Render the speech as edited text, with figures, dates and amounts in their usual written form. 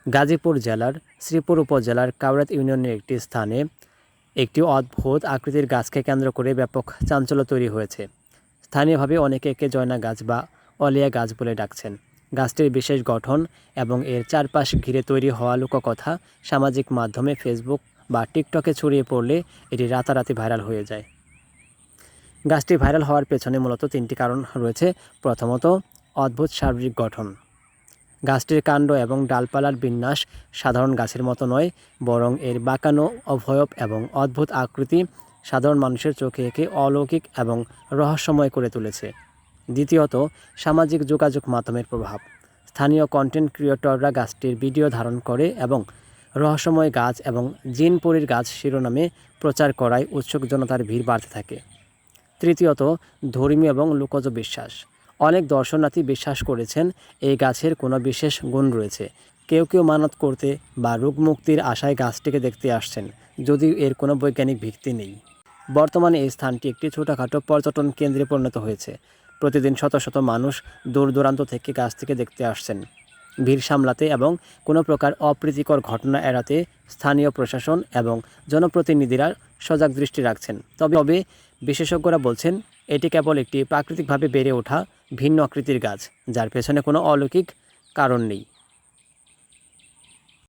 গাজীপুর জেলার শ্রীপুর উপজেলার কাউরাত ইউনিয়নের একটি স্থানে একটি অদ্ভুত আকৃতির গাছকে কেন্দ্র করে ব্যাপক চাঞ্চল্য তৈরি হয়েছে। স্থানীয়ভাবে অনেকে একে জয়না গাছ বা অলিয়া গাছ বলে ডাকছেন। গাছটির বিশেষ গঠন এবং এর চারপাশ ঘিরে তৈরি হওয়া লোককথা সামাজিক মাধ্যমে ফেসবুক বা টিকটকে ছড়িয়ে পড়লে এটি রাতারাতি ভাইরাল হয়ে যায়। গাছটি ভাইরাল হওয়ার পেছনে মূলত তিনটি কারণ রয়েছে। প্রথমত, অদ্ভুত শারীরিক গঠন। গাছটির কাণ্ড এবং ডালপালার বিন্যাস সাধারণ গাছের মতো নয়, বরং এর বাঁকানো অবয়ব এবং অদ্ভুত আকৃতি সাধারণ মানুষের চোখে একে অলৌকিক এবং রহস্যময় করে তুলেছে। দ্বিতীয়ত, সামাজিক যোগাযোগ মাধ্যমের প্রভাব। স্থানীয় কন্টেন্ট ক্রিয়েটররা গাছটির ভিডিও ধারণ করে এবং রহস্যময় গাছ এবং জিনপরির গাছ শিরোনামে প্রচার করায় উৎসুক জনতার ভিড় বাড়তে থাকে। তৃতীয়ত, ধর্মীয় এবং লোকজ বিশ্বাস। অনেক দর্শনার্থী বিশ্বাস করেছেন এই গাছের কোনো বিশেষ গুণ রয়েছে। কেউ কেউ মানত করতে বা রোগমুক্তির আশায় গাছটিকে দেখতে আসছেন, যদিও এর কোনো বৈজ্ঞানিক ভিত্তি নেই। বর্তমানে এই স্থানটি একটি ছোটোখাটো পর্যটন কেন্দ্রে পরিণত হয়েছে। প্রতিদিন শত শত মানুষ দূর দূরান্ত থেকে গাছটিকে দেখতে আসছেন। ভিড় সামলাতে এবং কোনো প্রকার অপ্রীতিকর ঘটনা এড়াতে স্থানীয় প্রশাসন এবং জনপ্রতিনিধিরা সজাগ দৃষ্টি রাখছেন। তবে বিশেষজ্ঞরা বলছেন এটি কেবল একটি প্রাকৃতিকভাবে বেড়ে ওঠা ভিন্ন আকৃতির গাছ, যার পেছনে কোনো অলৌকিক কারণ নেই।